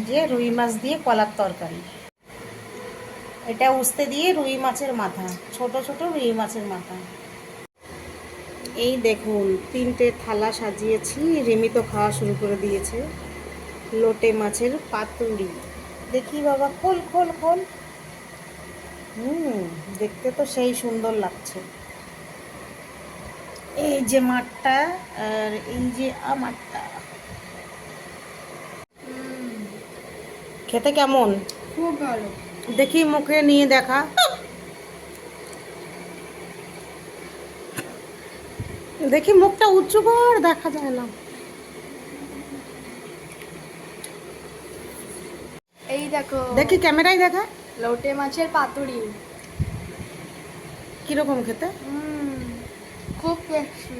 যে রুই মাছ দিয়ে কলার তরকারি। এটা উস্তে দিয়ে রুই মাছের মাথা, ছোট ছোট রুই মাছের মাথা। এই দেখুন 3টে থালা সাজিয়েছি, রিমি তো খাওয়া শুরু করে দিয়েছে। লোটে মাছের পাতুরি, দেখি বাবা খোল খোল খোল। দেখতে তো সেই সুন্দর লাগছে। এই যে মাঠটা আর এই যে আমারটা। খেতে কেমন? খুব ভালো। দেখি মুখে নিয়ে দেখা। দেখি মুখটা উঁচু কর, দেখা যায় না। এই দেখো, দেখি ক্যামেরায় দেখা। লোটে মাছের পাতুরি। কিরকম খেতে? খুব টেস্টি।